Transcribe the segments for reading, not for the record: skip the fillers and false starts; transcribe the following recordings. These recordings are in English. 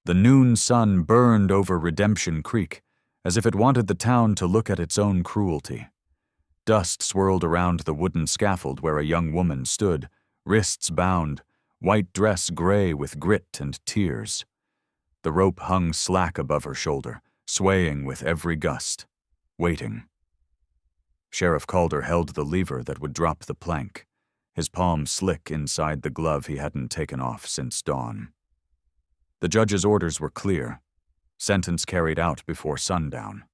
The noon sun burned over Redemption Creek, as if it wanted the town to look at its own cruelty. Dust swirled around the wooden scaffold where a young woman stood, wrists bound, white dress gray with grit and tears. The rope hung slack above her shoulder, swaying with every gust, waiting. Sheriff Calder held the lever that would drop the plank, his palm slick inside the glove he hadn't taken off since dawn. The judge's orders were clear, sentence carried out before sundown.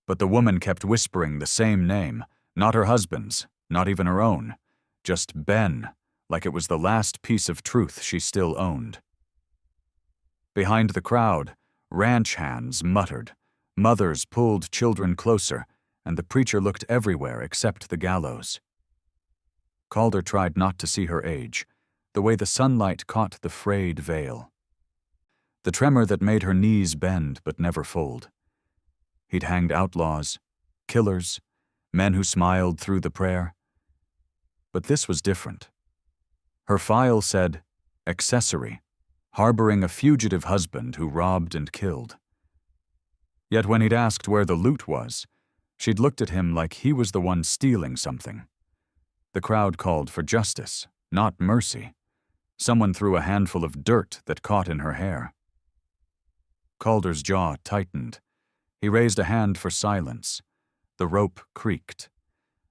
But the woman kept whispering the same name, not her husband's, not even her own, just Ben, like it was the last piece of truth she still owned. Behind the crowd, ranch hands muttered, mothers pulled children closer, and the preacher looked everywhere except the gallows. Calder tried not to see her age, the way the sunlight caught the frayed veil. The tremor that made her knees bend but never fold. He'd hanged outlaws, killers, men who smiled through the prayer. But this was different. Her file said, accessory, harboring a fugitive husband who robbed and killed. Yet when he'd asked where the loot was, she'd looked at him like he was the one stealing something. The crowd called for justice, not mercy. Someone threw a handful of dirt that caught in her hair. Calder's jaw tightened. He raised a hand for silence. The rope creaked.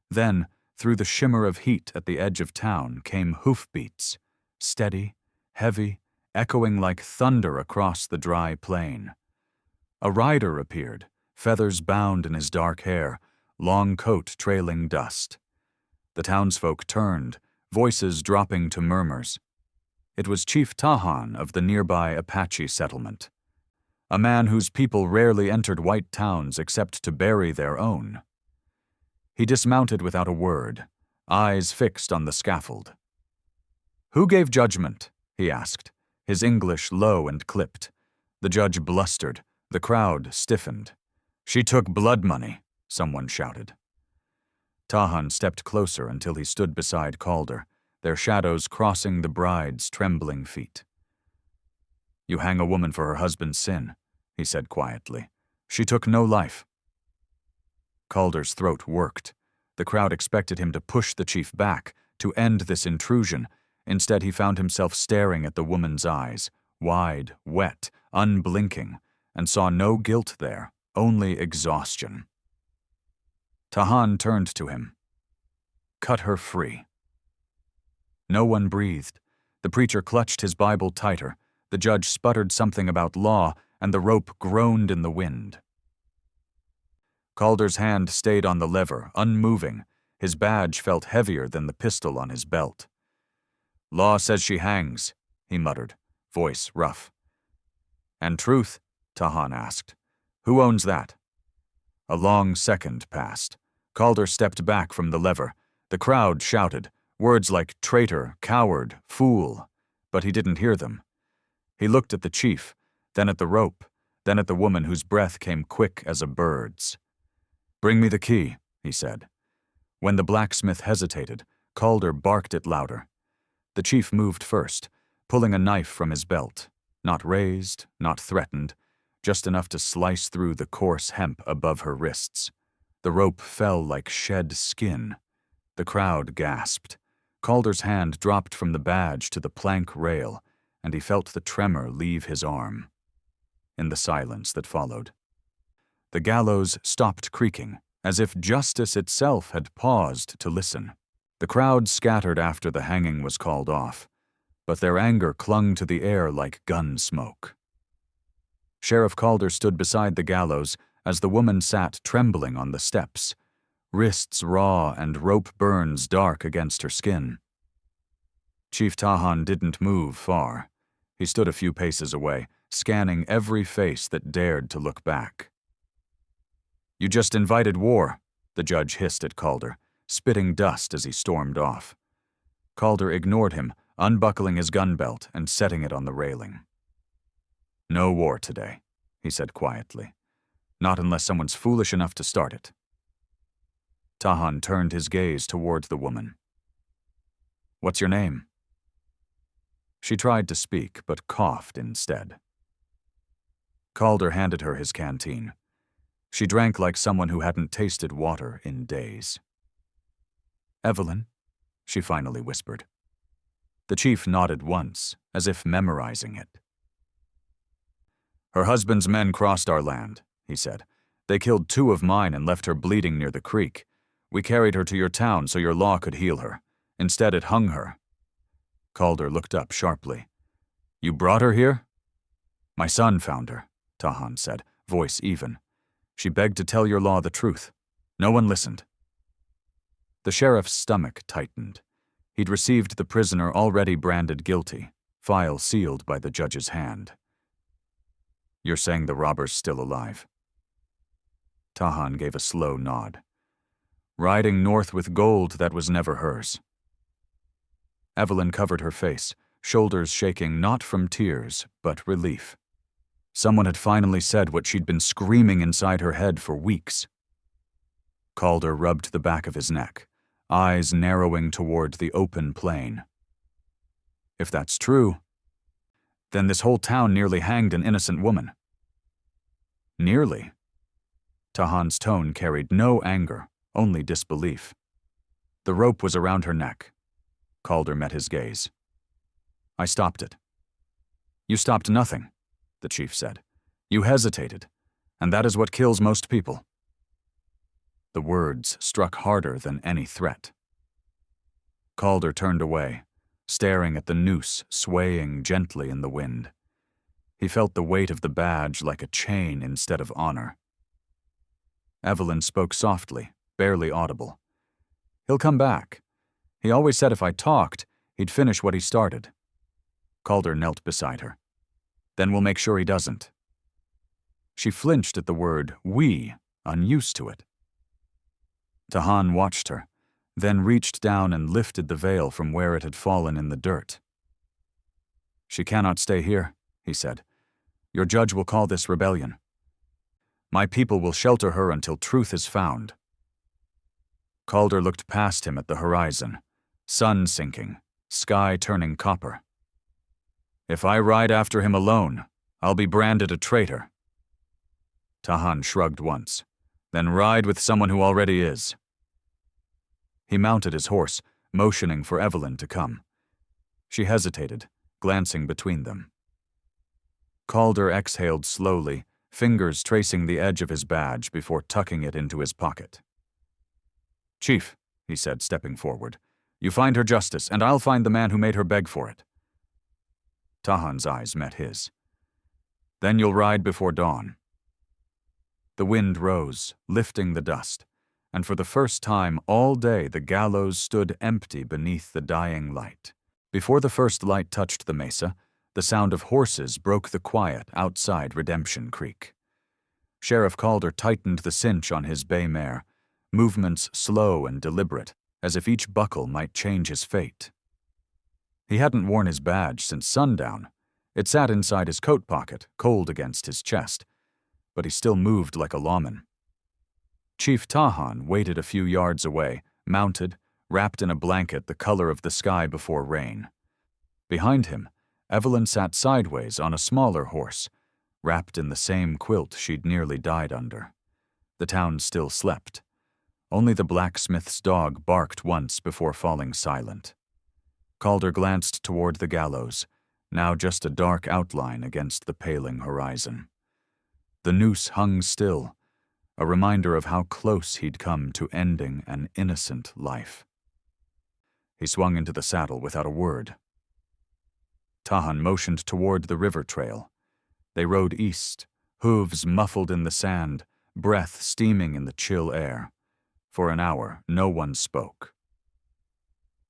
Then, through the shimmer of heat at the edge of town, came hoofbeats, steady, heavy, echoing like thunder across the dry plain. A rider appeared, feathers bound in his dark hair, long coat trailing dust. The townsfolk turned, voices dropping to murmurs. It was Chief Tahan of the nearby Apache settlement, a man whose people rarely entered white towns except to bury their own. He dismounted without a word, eyes fixed on the scaffold. "Who gave judgment?" he asked, his English low and clipped. The judge blustered, the crowd stiffened. "She took blood money," someone shouted. Tahan stepped closer until he stood beside Calder, their shadows crossing the bride's trembling feet. "You hang a woman for her husband's sin," he said quietly. "She took no life." Calder's throat worked. The crowd expected him to push the chief back, to end this intrusion. Instead, he found himself staring at the woman's eyes, wide, wet, unblinking, and saw no guilt there, only exhaustion. Tahan turned to him. "Cut her free." No one breathed. The preacher clutched his Bible tighter. The judge sputtered something about law, and the rope groaned in the wind. Calder's hand stayed on the lever, unmoving. His badge felt heavier than the pistol on his belt. "Law says she hangs," he muttered, voice rough. "And truth?" Tahan asked. "Who owns that?" A long second passed. Calder stepped back from the lever. The crowd shouted, words like traitor, coward, fool, but he didn't hear them. He looked at the chief, then at the rope, then at the woman whose breath came quick as a bird's. "Bring me the key," he said. When the blacksmith hesitated, Calder barked it louder. The chief moved first, pulling a knife from his belt, not raised, not threatened, just enough to slice through the coarse hemp above her wrists. The rope fell like shed skin. The crowd gasped. Calder's hand dropped from the badge to the plank rail, and he felt the tremor leave his arm. In the silence that followed, the gallows stopped creaking, as if justice itself had paused to listen. The crowd scattered after the hanging was called off, but their anger clung to the air like gun smoke. Sheriff Calder stood beside the gallows as the woman sat trembling on the steps, wrists raw and rope burns dark against her skin. Chief Tahan didn't move far. He stood a few paces away, scanning every face that dared to look back. "You just invited war," the judge hissed at Calder, spitting dust as he stormed off. Calder ignored him, unbuckling his gun belt and setting it on the railing. "No war today," he said quietly. "Not unless someone's foolish enough to start it." Tahan turned his gaze toward the woman. "What's your name?" She tried to speak, but coughed instead. Calder handed her his canteen. She drank like someone who hadn't tasted water in days. "Evelyn," she finally whispered. The chief nodded once, as if memorizing it. "Her husband's men crossed our land," he said. "They killed 2 of mine and left her bleeding near the creek. We carried her to your town so your law could heal her. Instead, it hung her." Calder looked up sharply. "You brought her here?" "My son found her," Tahan said, voice even. "She begged to tell your law the truth. No one listened." The sheriff's stomach tightened. He'd received the prisoner already branded guilty, file sealed by the judge's hand. "You're saying the robber's still alive?" Tahan gave a slow nod. "Riding north with gold that was never hers." Evelyn covered her face, shoulders shaking not from tears, but relief. Someone had finally said what she'd been screaming inside her head for weeks. Calder rubbed the back of his neck, eyes narrowing toward the open plain. "If that's true, then this whole town nearly hanged an innocent woman." "Nearly?" Tahan's tone carried no anger, only disbelief. "The rope was around her neck." Calder met his gaze. "I stopped it." "You stopped nothing," the chief said. "You hesitated, and that is what kills most people." The words struck harder than any threat. Calder turned away, staring at the noose swaying gently in the wind. He felt the weight of the badge like a chain instead of honor. Evelyn spoke softly, barely audible. "He'll come back. He always said if I talked, he'd finish what he started." Calder knelt beside her. "Then we'll make sure he doesn't." She flinched at the word "we," unused to it. Tahan watched her, then reached down and lifted the veil from where it had fallen in the dirt. "She cannot stay here," he said. "Your judge will call this rebellion. My people will shelter her until truth is found." Calder looked past him at the horizon, sun sinking, sky turning copper. "If I ride after him alone, I'll be branded a traitor." Tahan shrugged once, "Then ride with someone who already is." He mounted his horse, motioning for Evelyn to come. She hesitated, glancing between them. Calder exhaled slowly, fingers tracing the edge of his badge before tucking it into his pocket. "Chief," he said, stepping forward, "you find her justice, and I'll find the man who made her beg for it." Tahan's eyes met his. "Then you'll ride before dawn." The wind rose, lifting the dust, and for the first time all day the gallows stood empty beneath the dying light. Before the first light touched the mesa, the sound of horses broke the quiet outside Redemption Creek. Sheriff Calder tightened the cinch on his bay mare, movements slow and deliberate, as if each buckle might change his fate. He hadn't worn his badge since sundown. It sat inside his coat pocket, cold against his chest, but he still moved like a lawman. Chief Tahan waited a few yards away, mounted, wrapped in a blanket the color of the sky before rain. Behind him, Evelyn sat sideways on a smaller horse, wrapped in the same quilt she'd nearly died under. The town still slept. Only the blacksmith's dog barked once before falling silent. Calder glanced toward the gallows, now just a dark outline against the paling horizon. The noose hung still, a reminder of how close he'd come to ending an innocent life. He swung into the saddle without a word. Tahan motioned toward the river trail. They rode east, hooves muffled in the sand, breath steaming in the chill air. For an hour, no one spoke.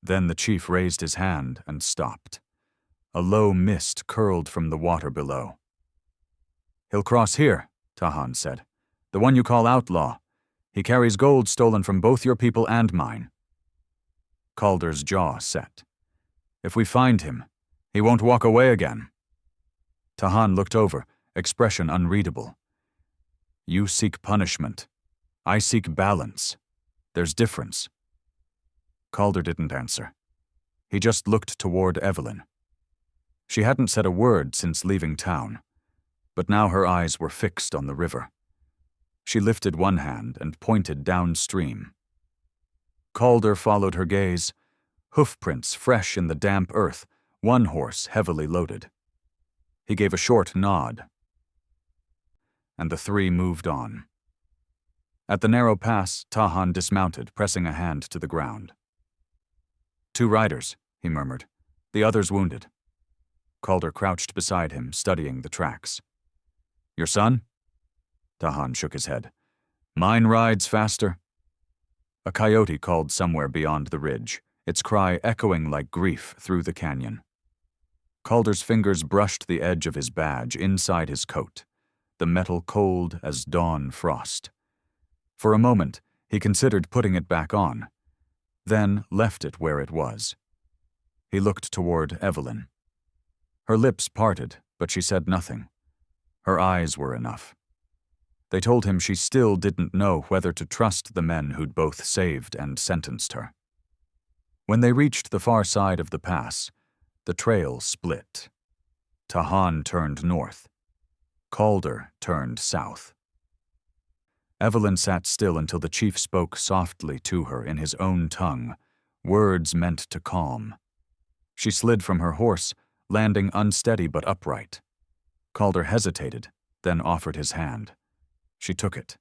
Then the chief raised his hand and stopped. A low mist curled from the water below. "He'll cross here," Tahan said. "The one you call outlaw. He carries gold stolen from both your people and mine." Calder's jaw set. "If we find him, he won't walk away again." Tahan looked over, expression unreadable. "You seek punishment. I seek balance. There's difference." Calder didn't answer. He just looked toward Evelyn. She hadn't said a word since leaving town, but now her eyes were fixed on the river. She lifted one hand and pointed downstream. Calder followed her gaze, hoofprints fresh in the damp earth, one horse heavily loaded. He gave a short nod, and the three moved on. At the narrow pass, Tahan dismounted, pressing a hand to the ground. 2 riders, he murmured. The others wounded. Calder crouched beside him, studying the tracks. Your son? Tahan shook his head. Mine rides faster. A coyote called somewhere beyond the ridge, its cry echoing like grief through the canyon. Calder's fingers brushed the edge of his badge inside his coat, the metal cold as dawn frost. For a moment, he considered putting it back on, then left it where it was. He looked toward Evelyn. Her lips parted, but she said nothing. Her eyes were enough. They told him she still didn't know whether to trust the men who'd both saved and sentenced her. When they reached the far side of the pass, the trail split. Tahan turned north. Calder turned south. Evelyn sat still until the chief spoke softly to her in his own tongue, words meant to calm. She slid from her horse, landing unsteady but upright. Calder hesitated, then offered his hand. She took it.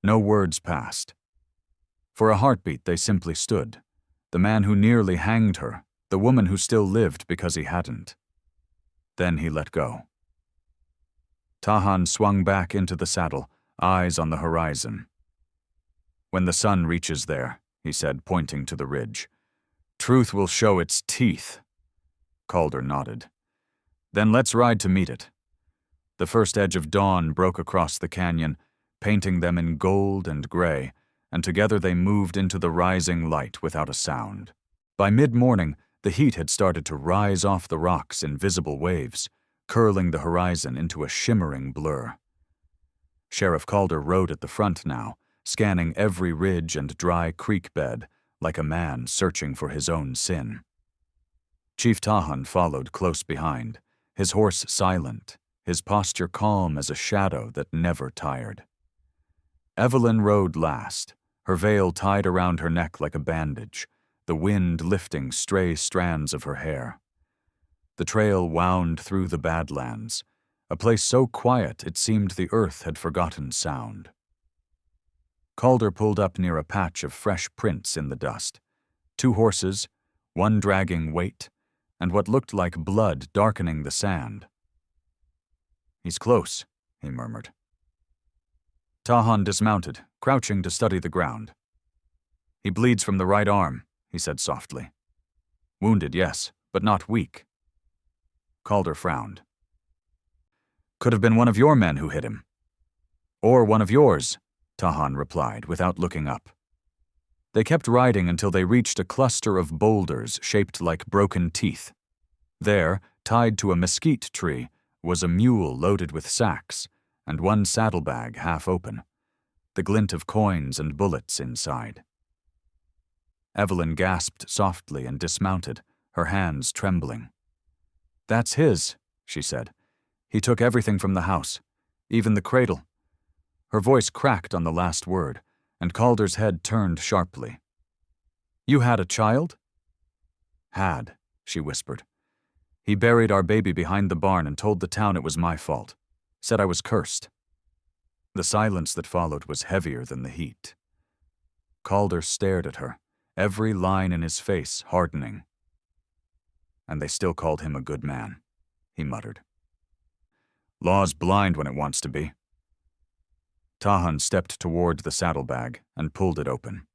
No words passed. For a heartbeat they simply stood. The man who nearly hanged her, the woman who still lived because he hadn't. Then he let go. Tahan swung back into the saddle, eyes on the horizon. When the sun reaches there, he said, pointing to the ridge, truth will show its teeth. Calder nodded. Then let's ride to meet it. The first edge of dawn broke across the canyon, painting them in gold and gray, and together they moved into the rising light without a sound. By mid-morning, the heat had started to rise off the rocks in visible waves, curling the horizon into a shimmering blur. Sheriff Calder rode at the front now, scanning every ridge and dry creek bed, like a man searching for his own sin. Chief Tahan followed close behind, his horse silent, his posture calm as a shadow that never tired. Evelyn rode last, her veil tied around her neck like a bandage, the wind lifting stray strands of her hair. The trail wound through the Badlands, a place so quiet it seemed the earth had forgotten sound. Calder pulled up near a patch of fresh prints in the dust. 2 horses, one dragging weight, and what looked like blood darkening the sand. He's close, he murmured. Tahan dismounted, crouching to study the ground. He bleeds from the right arm, he said softly. Wounded, yes, but not weak. Calder frowned. Could have been one of your men who hit him. Or one of yours, Tahan replied without looking up. They kept riding until they reached a cluster of boulders shaped like broken teeth. There, tied to a mesquite tree, was a mule loaded with sacks, and one saddlebag half open, the glint of coins and bullets inside. Evelyn gasped softly and dismounted, her hands trembling. That's his, she said. He took everything from the house, even the cradle. Her voice cracked on the last word, and Calder's head turned sharply. You had a child? Had, she whispered. He buried our baby behind the barn and told the town it was my fault. Said I was cursed. The silence that followed was heavier than the heat. Calder stared at her, every line in his face hardening. And they still called him a good man, he muttered. Law's blind when it wants to be. Tahan stepped toward the saddlebag and pulled it open.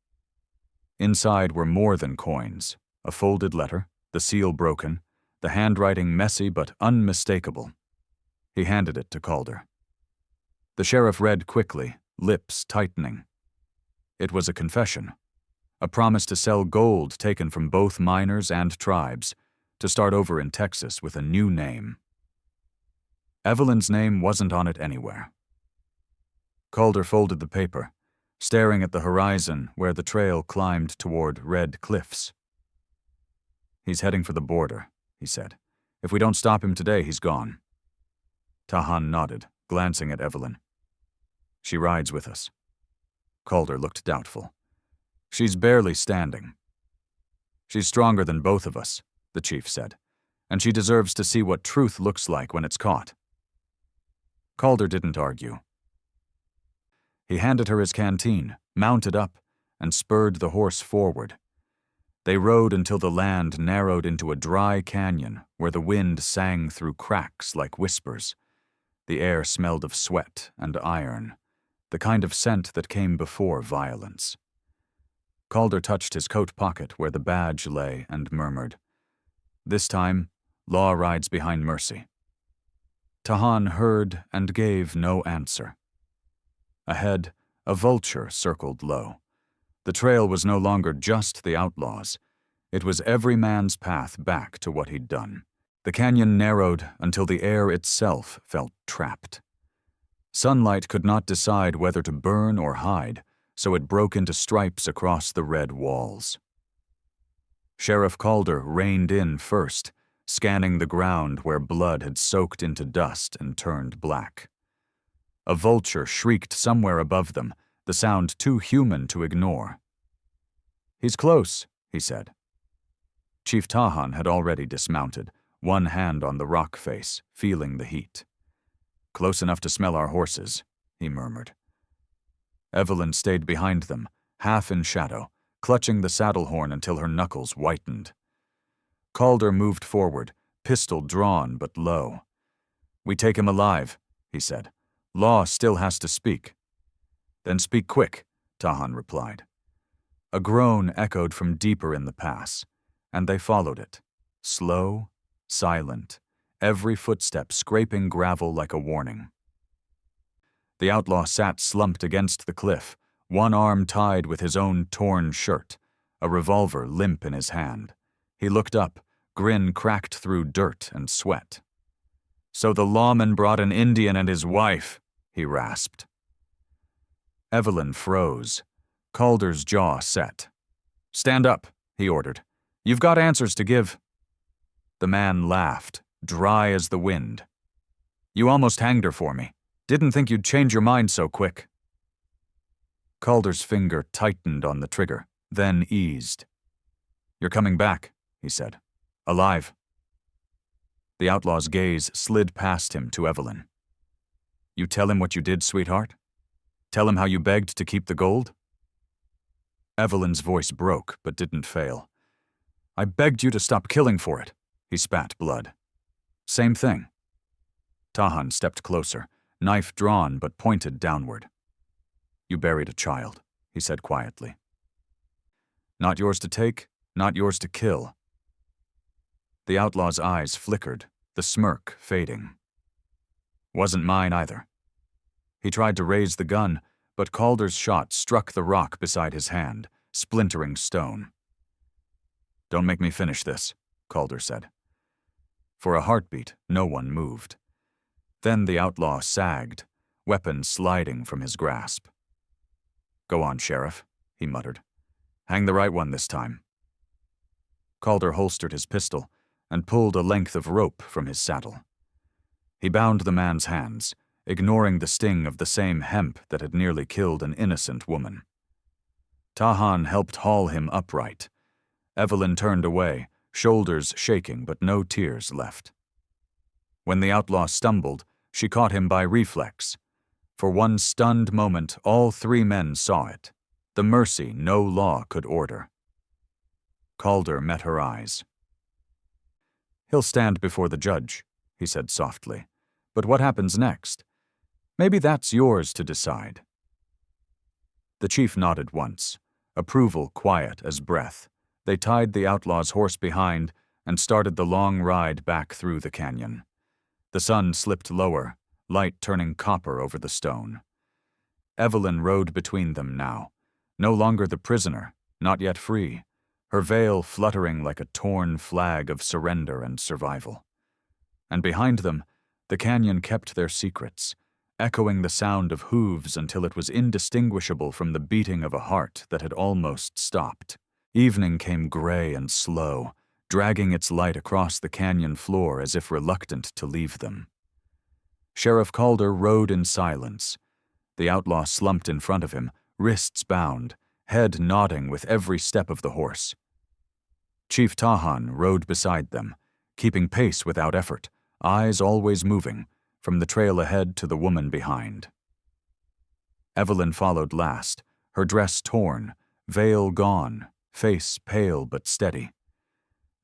Inside were more than coins, a folded letter, the seal broken, the handwriting messy but unmistakable. He handed it to Calder. The sheriff read quickly, lips tightening. It was a confession, a promise to sell gold taken from both miners and tribes, to start over in Texas with a new name. Evelyn's name wasn't on it anywhere. Calder folded the paper, staring at the horizon where the trail climbed toward red cliffs. He's heading for the border, he said. If we don't stop him today, he's gone. Tahan nodded, glancing at Evelyn. She rides with us. Calder looked doubtful. She's barely standing. She's stronger than both of us, the chief said, and she deserves to see what truth looks like when it's caught. Calder didn't argue. He handed her his canteen, mounted up, and spurred the horse forward. They rode until the land narrowed into a dry canyon where the wind sang through cracks like whispers. The air smelled of sweat and iron, the kind of scent that came before violence. Calder touched his coat pocket where the badge lay and murmured, "This time, law rides behind mercy." Tahan heard and gave no answer. Ahead, a vulture circled low. The trail was no longer just the outlaws. It was every man's path back to what he'd done. The canyon narrowed until the air itself felt trapped. Sunlight could not decide whether to burn or hide, so it broke into stripes across the red walls. Sheriff Calder reined in first, scanning the ground where blood had soaked into dust and turned black. A vulture shrieked somewhere above them, the sound too human to ignore. "He's close," he said. Chief Tahan had already dismounted, one hand on the rock face, feeling the heat. "Close enough to smell our horses," he murmured. Evelyn stayed behind them, half in shadow, clutching the saddle horn until her knuckles whitened. Calder moved forward, pistol drawn but low. "We take him alive," he said. "Law still has to speak." "Then speak quick," Tahan replied. A groan echoed from deeper in the pass, and they followed it, slow, silent, every footstep scraping gravel like a warning. The outlaw sat slumped against the cliff, one arm tied with his own torn shirt, a revolver limp in his hand. He looked up, grin cracked through dirt and sweat. "So the lawman brought an Indian and his wife," he rasped. Evelyn froze. Calder's jaw set. "Stand up," he ordered. "You've got answers to give." The man laughed, dry as the wind. "You almost hanged her for me. Didn't think you'd change your mind so quick." Calder's finger tightened on the trigger, then eased. "You're coming back," he said. "Alive." The outlaw's gaze slid past him to Evelyn. "You tell him what you did, sweetheart? Tell him how you begged to keep the gold?" Evelyn's voice broke, but didn't fail. "I begged you to stop killing for it," he spat blood. "Same thing." Tahan stepped closer, knife drawn but pointed downward. "You buried a child," he said quietly. "Not yours to take, not yours to kill." The outlaw's eyes flickered, the smirk fading. "Wasn't mine either." He tried to raise the gun, but Calder's shot struck the rock beside his hand, splintering stone. "Don't make me finish this," Calder said. For a heartbeat, no one moved. Then the outlaw sagged, weapon sliding from his grasp. "Go on, Sheriff," he muttered. "Hang the right one this time." Calder holstered his pistol and pulled a length of rope from his saddle. He bound the man's hands, ignoring the sting of the same hemp that had nearly killed an innocent woman. Tahan helped haul him upright. Evelyn turned away, shoulders shaking but no tears left. When the outlaw stumbled, she caught him by reflex. For one stunned moment, all three men saw it, the mercy no law could order. Calder met her eyes. "He'll stand before the judge," he said softly. "But what happens next? Maybe that's yours to decide." The chief nodded once, approval quiet as breath. They tied the outlaw's horse behind and started the long ride back through the canyon. The sun slipped lower, light turning copper over the stone. Evelyn rode between them now, no longer the prisoner, not yet free, her veil fluttering like a torn flag of surrender and survival. And behind them, the canyon kept their secrets, echoing the sound of hooves until it was indistinguishable from the beating of a heart that had almost stopped. Evening came gray and slow, dragging its light across the canyon floor as if reluctant to leave them. Sheriff Calder rode in silence. The outlaw slumped in front of him, wrists bound, head nodding with every step of the horse. Chief Tahan rode beside them, keeping pace without effort, eyes always moving, from the trail ahead to the woman behind. Evelyn followed last, her dress torn, veil gone, face pale but steady.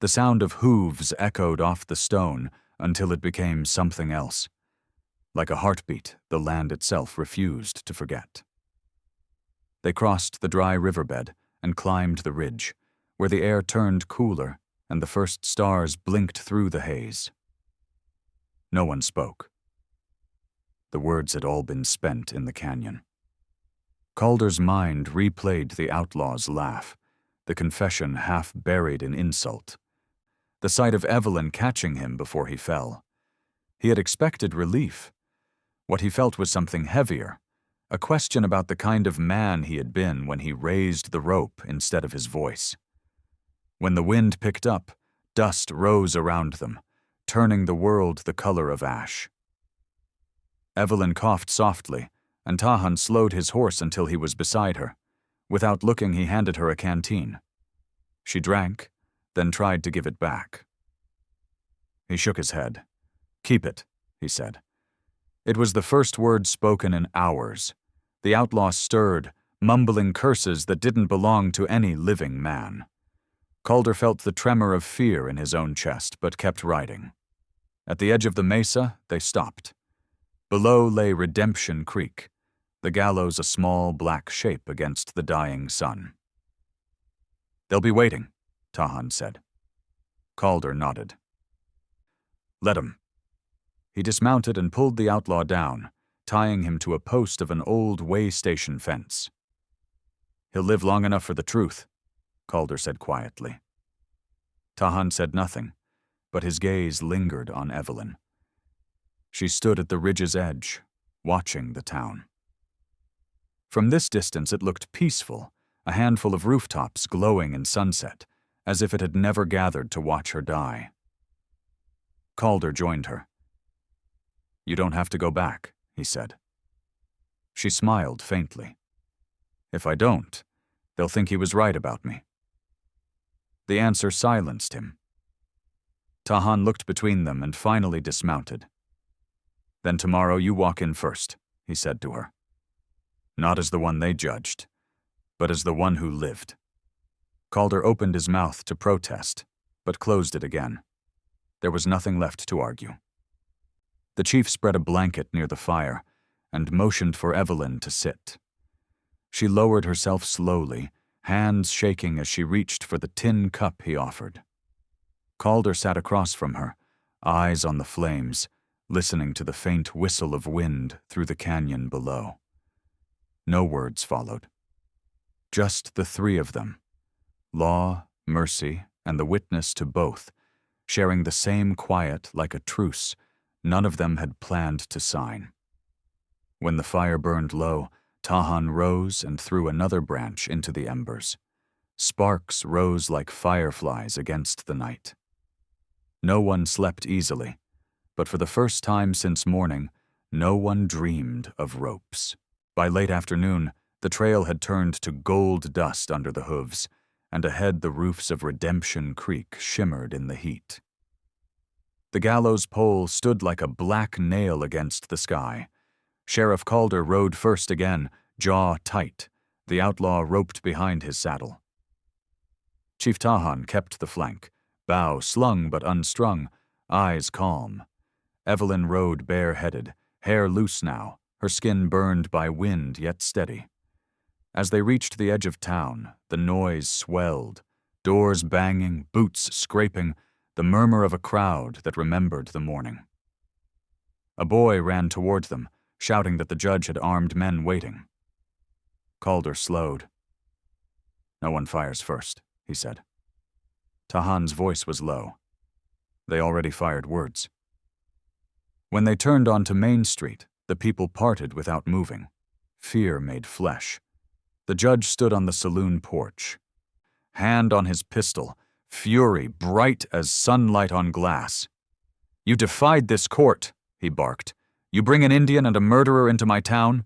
The sound of hooves echoed off the stone until it became something else. Like a heartbeat, the land itself refused to forget. They crossed the dry riverbed and climbed the ridge, where the air turned cooler and the first stars blinked through the haze. No one spoke. The words had all been spent in the canyon. Calder's mind replayed the outlaw's laugh, the confession half buried in insult, the sight of Evelyn catching him before he fell. He had expected relief. What he felt was something heavier, a question about the kind of man he had been when he raised the rope instead of his voice. When the wind picked up, dust rose around them, turning the world the color of ash. Evelyn coughed softly, and Tahan slowed his horse until he was beside her. Without looking, he handed her a canteen. She drank, then tried to give it back. He shook his head. "Keep it," he said. It was the first word spoken in hours. The outlaw stirred, mumbling curses that didn't belong to any living man. Calder felt the tremor of fear in his own chest, but kept riding. At the edge of the mesa, they stopped. Below lay Redemption Creek, the Gallows a small black shape against the dying sun. "They'll be waiting," Tahan said. Calder nodded. "Let 'em." He dismounted and pulled the outlaw down, tying him to a post of an old way station fence. "He'll live long enough for the truth," Calder said quietly. Tahan said nothing, but his gaze lingered on Evelyn. She stood at the ridge's edge, watching the town. From this distance it looked peaceful, a handful of rooftops glowing in sunset, as if it had never gathered to watch her die. Calder joined her. "You don't have to go back," he said. She smiled faintly. "If I don't, they'll think he was right about me." The answer silenced him. Tahan looked between them and finally dismounted. "Then tomorrow you walk in first," he said to her. "Not as the one they judged, but as the one who lived." Calder opened his mouth to protest, but closed it again. There was nothing left to argue. The chief spread a blanket near the fire and motioned for Evelyn to sit. She lowered herself slowly, hands shaking as she reached for the tin cup he offered. Calder sat across from her, eyes on the flames, listening to the faint whistle of wind through the canyon below. No words followed. Just the three of them, law, mercy, and the witness to both, sharing the same quiet like a truce none of them had planned to sign. When the fire burned low, Tahan rose and threw another branch into the embers. Sparks rose like fireflies against the night. No one slept easily, but for the first time since morning, no one dreamed of ropes. By late afternoon, the trail had turned to gold dust under the hooves, and ahead the roofs of Redemption Creek shimmered in the heat. The gallows pole stood like a black nail against the sky. Sheriff Calder rode first again, jaw tight, the outlaw roped behind his saddle. Chief Tahan kept the flank, bow slung but unstrung, eyes calm. Evelyn rode bareheaded, hair loose now, her skin burned by wind yet steady. As they reached the edge of town, the noise swelled, doors banging, boots scraping, the murmur of a crowd that remembered the morning. A boy ran toward them, shouting that the judge had armed men waiting. Calder slowed. "No one fires first," he said. Tahan's voice was low. They already fired words. When they turned onto Main Street, the people parted without moving. Fear made flesh. The judge stood on the saloon porch, hand on his pistol, fury bright as sunlight on glass. "You defied this court," he barked, You bring an Indian and a murderer into my town?"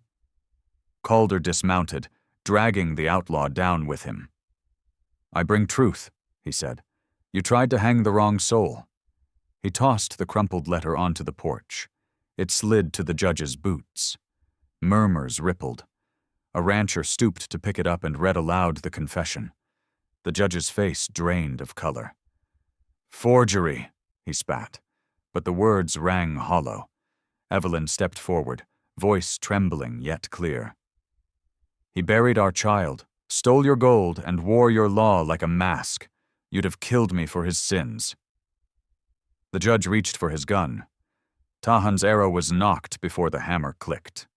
Calder dismounted, dragging the outlaw down with him. "I bring truth," he said. "You tried to hang the wrong soul." He tossed the crumpled letter onto the porch. It slid to the judge's boots. Murmurs rippled. A rancher stooped to pick it up and read aloud the confession. The judge's face drained of color. "Forgery," he spat, but the words rang hollow. Evelyn stepped forward, voice trembling yet clear. "He buried our child, stole your gold, and wore your law like a mask. You'd have killed me for his sins." The judge reached for his gun. Tahan's arrow was knocked before the hammer clicked.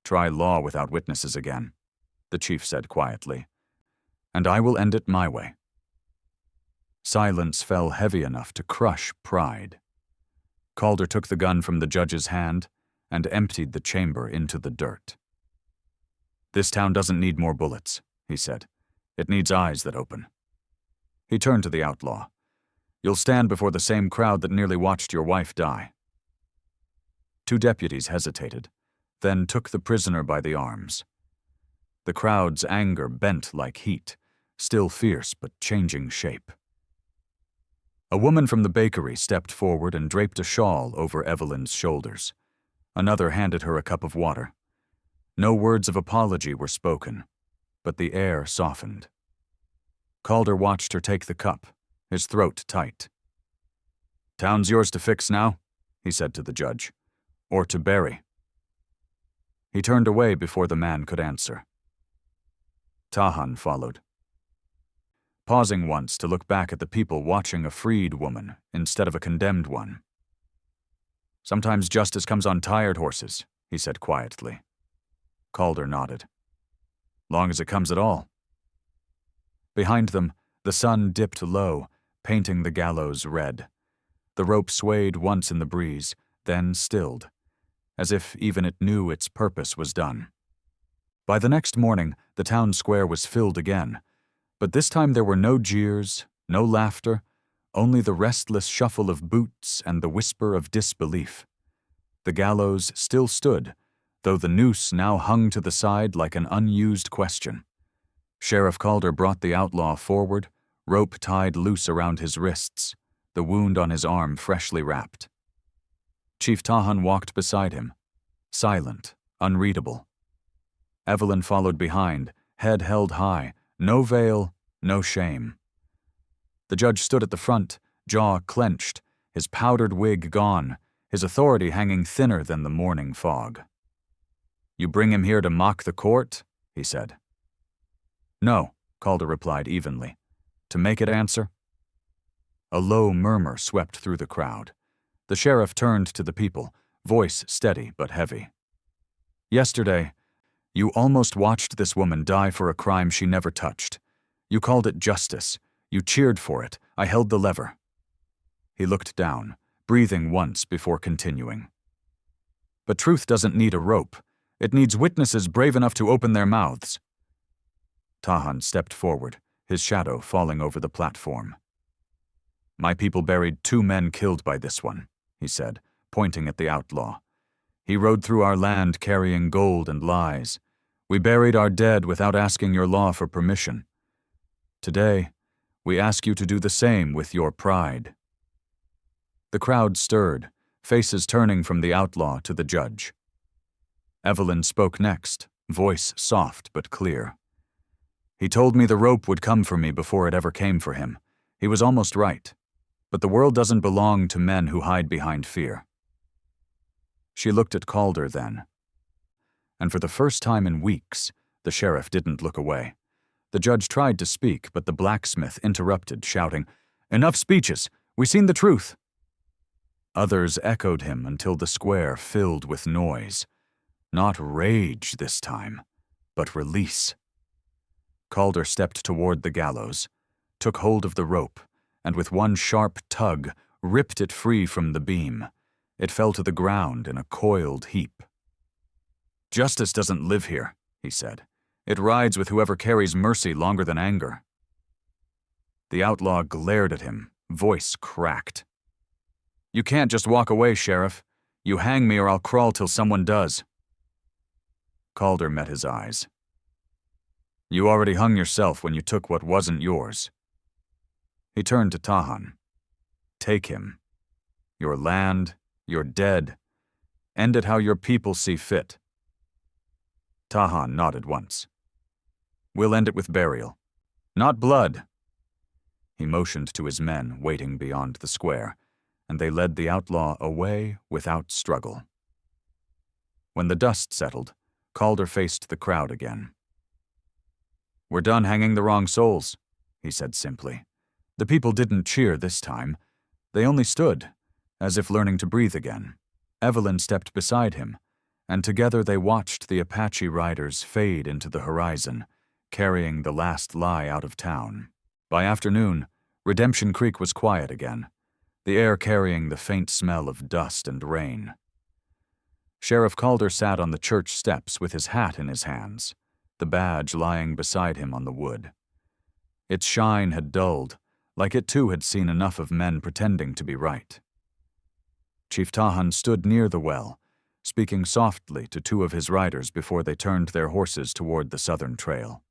"Try law without witnesses again," the chief said quietly, "and I will end it my way." Silence fell heavy enough to crush pride. Calder took the gun from the judge's hand and emptied the chamber into the dirt. "This town doesn't need more bullets," he said. "It needs eyes that open." He turned to the outlaw. "You'll stand before the same crowd that nearly watched your wife die." Two deputies hesitated, then took the prisoner by the arms. The crowd's anger bent like heat, still fierce but changing shape. A woman from the bakery stepped forward and draped a shawl over Evelyn's shoulders. Another handed her a cup of water. No words of apology were spoken, but the air softened. Calder watched her take the cup, his throat tight. "Town's yours to fix now," he said to the judge, "or to bury." He turned away before the man could answer. Tahan followed, pausing once to look back at the people watching a freed woman instead of a condemned one. "Sometimes justice comes on tired horses," he said quietly. Calder nodded. "Long as it comes at all." Behind them, the sun dipped low, painting the gallows red. The rope swayed once in the breeze, then stilled, as if even it knew its purpose was done. By the next morning, the town square was filled again, but this time there were no jeers, no laughter, only the restless shuffle of boots and the whisper of disbelief. The gallows still stood, though the noose now hung to the side like an unused question. Sheriff Calder brought the outlaw forward, rope tied loose around his wrists, the wound on his arm freshly wrapped. Chief Tahan walked beside him, silent, unreadable. Evelyn followed behind, head held high, no veil, no shame. The judge stood at the front, jaw clenched, his powdered wig gone, his authority hanging thinner than the morning fog. "You bring him here to mock the court?" he said. "No," Calder replied evenly. "To make it answer?" A low murmur swept through the crowd. The sheriff turned to the people, voice steady but heavy. "Yesterday, you almost watched this woman die for a crime she never touched. You called it justice. You cheered for it. I held the lever." He looked down, breathing once before continuing. "But truth doesn't need a rope. It needs witnesses brave enough to open their mouths." Tahan stepped forward, his shadow falling over the platform. "My people buried 2 men killed by this one," he said, pointing at the outlaw. "He rode through our land carrying gold and lies. We buried our dead without asking your law for permission. Today, we ask you to do the same with your pride." The crowd stirred, faces turning from the outlaw to the judge. Evelyn spoke next, voice soft but clear. "He told me the rope would come for me before it ever came for him. He was almost right. But the world doesn't belong to men who hide behind fear." She looked at Calder then. And for the first time in weeks, the sheriff didn't look away. The judge tried to speak, but the blacksmith interrupted, shouting, "Enough speeches! We've seen the truth!" Others echoed him until the square filled with noise. Not rage this time, but release. Calder stepped toward the gallows, took hold of the rope, and with one sharp tug, ripped it free from the beam. It fell to the ground in a coiled heap. "Justice doesn't live here," he said. "It rides with whoever carries mercy longer than anger." The outlaw glared at him, voice cracked. "You can't just walk away, Sheriff. You hang me or I'll crawl till someone does. Calder met his eyes. You already hung yourself when you took what wasn't yours. He turned to Tahan. Take him. Your land, you're dead. End it how your people see fit. Tahan nodded once. We'll end it with burial. Not blood. He motioned to his men waiting beyond the square, and they led the outlaw away without struggle. When the dust settled, Calder faced the crowd again. We're done hanging the wrong souls, he said simply. The people didn't cheer this time. They only stood, as if learning to breathe again. Evelyn stepped beside him, and together they watched the Apache riders fade into the horizon, carrying the last lie out of town. By afternoon, Redemption Creek was quiet again, the air carrying the faint smell of dust and rain. Sheriff Calder sat on the church steps with his hat in his hands, the badge lying beside him on the wood. Its shine had dulled, like it too had seen enough of men pretending to be right. Chief Tahan stood near the well, speaking softly to two of his riders before they turned their horses toward the southern trail.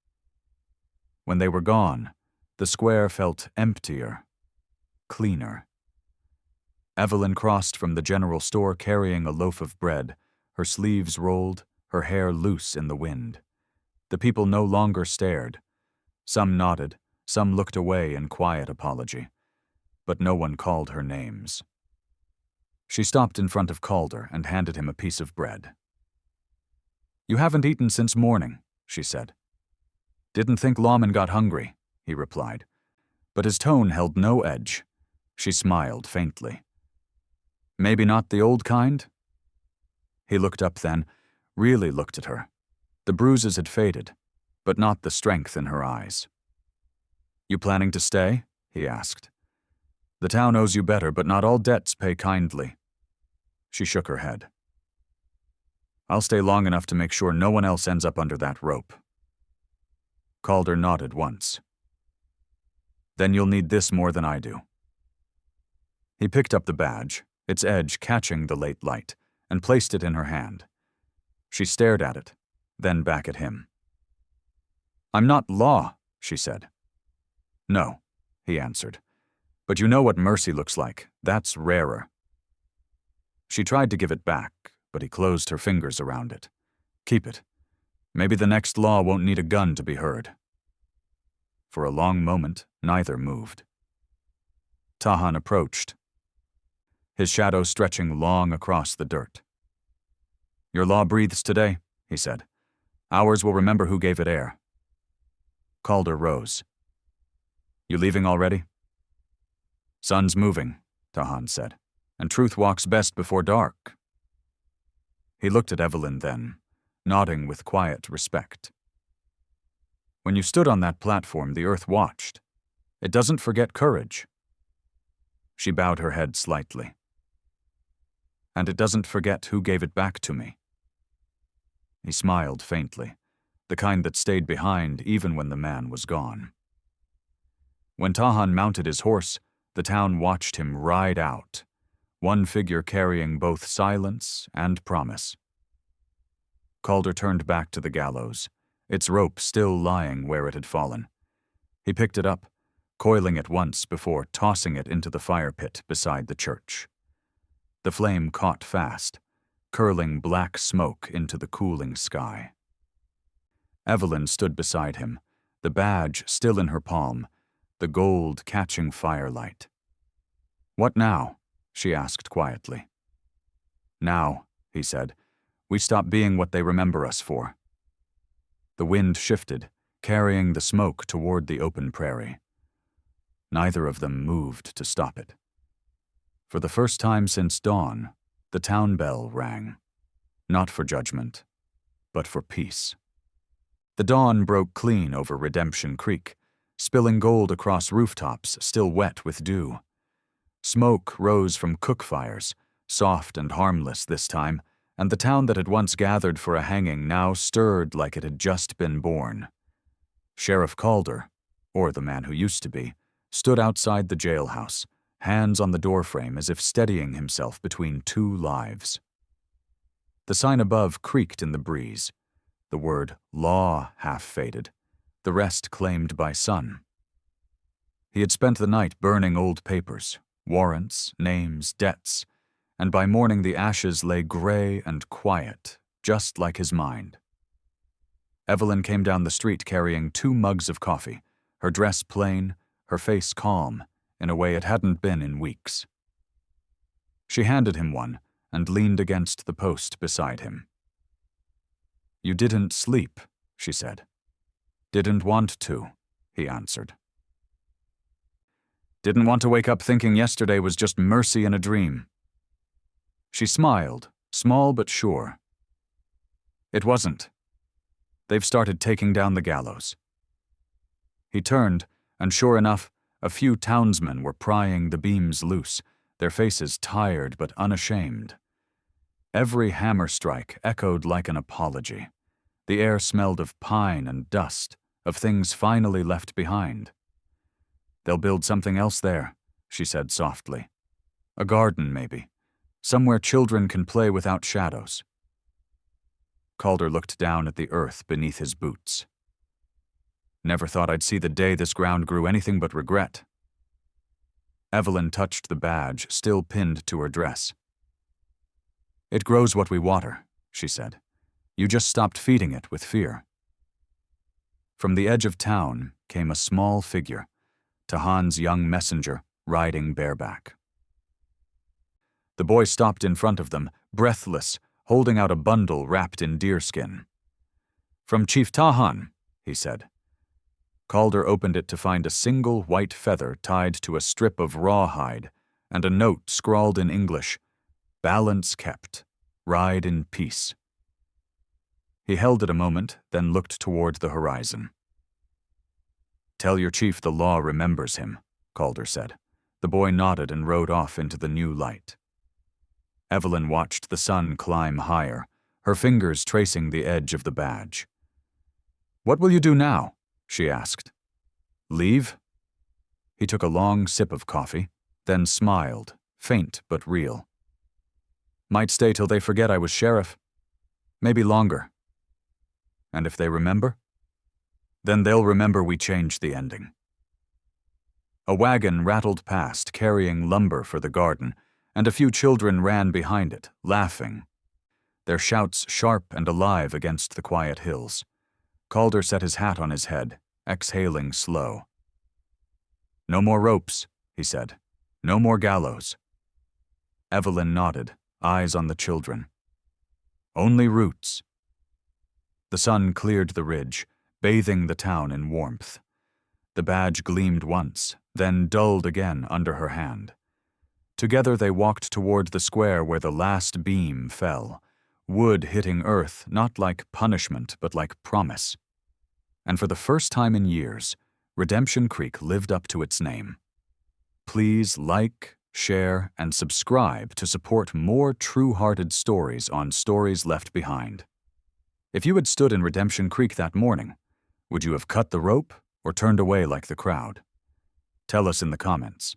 When they were gone, the square felt emptier, cleaner. Evelyn crossed from the general store carrying a loaf of bread, her sleeves rolled, her hair loose in the wind. The people no longer stared. Some nodded, some looked away in quiet apology, but no one called her names. She stopped in front of Calder and handed him a piece of bread. You haven't eaten since morning, she said. Didn't think lawmen got hungry, he replied, but his tone held no edge. She smiled faintly. Maybe not the old kind? He looked up then, really looked at her. The bruises had faded, but not the strength in her eyes. You planning to stay? He asked. The town owes you better, but not all debts pay kindly. She shook her head. I'll stay long enough to make sure no one else ends up under that rope. Calder nodded once. Then you'll need this more than I do. He picked up the badge, its edge catching the late light, and placed it in her hand. She stared at it, then back at him. I'm not law, she said. No, he answered. But you know what mercy looks like. That's rarer. She tried to give it back, but he closed her fingers around it. Keep it. Maybe the next law won't need a gun to be heard. For a long moment, neither moved. Tahan approached, his shadow stretching long across the dirt. Your law breathes today, he said. Ours will remember who gave it air. Calder rose. You leaving already? Sun's moving, Tahan said, and truth walks best before dark. He looked at Evelyn then, nodding with quiet respect. When you stood on that platform, the earth watched. It doesn't forget courage. She bowed her head slightly. And it doesn't forget who gave it back to me. He smiled faintly, the kind that stayed behind even when the man was gone. When Tahan mounted his horse, the town watched him ride out, one figure carrying both silence and promise. Calder turned back to the gallows, its rope still lying where it had fallen. He picked it up, coiling it once before tossing it into the fire pit beside the church. The flame caught fast, curling black smoke into the cooling sky. Evelyn stood beside him, the badge still in her palm, the gold catching firelight. What now? She asked quietly. Now, he said, we stop being what they remember us for. The wind shifted, carrying the smoke toward the open prairie. Neither of them moved to stop it. For the first time since dawn, the town bell rang, not for judgment, but for peace. The dawn broke clean over Redemption Creek, spilling gold across rooftops still wet with dew. Smoke rose from cook fires, soft and harmless this time, and the town that had once gathered for a hanging now stirred like it had just been born. Sheriff Calder, or the man who used to be, stood outside the jailhouse, hands on the doorframe as if steadying himself between two lives. The sign above creaked in the breeze. The word law half faded, the rest claimed by sun. He had spent the night burning old papers, warrants, names, debts, and by morning the ashes lay gray and quiet, just like his mind. Evelyn came down the street carrying 2 mugs of coffee, her dress plain, her face calm, in a way it hadn't been in weeks. She handed him one and leaned against the post beside him. "You didn't sleep," she said. "Didn't want to," he answered. "Didn't want to wake up thinking yesterday was just mercy in a dream." She smiled, small but sure. "It wasn't. They've started taking down the gallows." He turned, and sure enough, a few townsmen were prying the beams loose, their faces tired but unashamed. Every hammer strike echoed like an apology. The air smelled of pine and dust, of things finally left behind. "They'll build something else there," she said softly. "A garden, maybe. Somewhere children can play without shadows." Calder looked down at the earth beneath his boots. "Never thought I'd see the day this ground grew anything but regret." Evelyn touched the badge, still pinned to her dress. "It grows what we water," she said. "You just stopped feeding it with fear." From the edge of town came a small figure, Tahan's young messenger, riding bareback. The boy stopped in front of them, breathless, holding out a bundle wrapped in deerskin. "From Chief Tahan," he said. Calder opened it to find a single white feather tied to a strip of rawhide and a note scrawled in English, "Balance kept. Ride in peace." He held it a moment, then looked toward the horizon. "Tell your chief the law remembers him," Calder said. The boy nodded and rode off into the new light. Evelyn watched the sun climb higher, her fingers tracing the edge of the badge. "What will you do now?" she asked. "Leave?" He took a long sip of coffee, then smiled, faint but real. "Might stay till they forget I was sheriff. Maybe longer. And if they remember? Then they'll remember we changed the ending." A wagon rattled past, carrying lumber for the garden, and a few children ran behind it, laughing, their shouts sharp and alive against the quiet hills. Calder set his hat on his head, exhaling slow. "No more ropes," he said. "No more gallows." Evelyn nodded, eyes on the children. "Only roots." The sun cleared the ridge, bathing the town in warmth. The badge gleamed once, then dulled again under her hand. Together they walked toward the square where the last beam fell, wood hitting earth not like punishment but like promise. And for the first time in years, Redemption Creek lived up to its name. Please like, share, and subscribe to support more true-hearted stories on Stories Left Behind. If you had stood in Redemption Creek that morning, would you have cut the rope or turned away like the crowd? Tell us in the comments.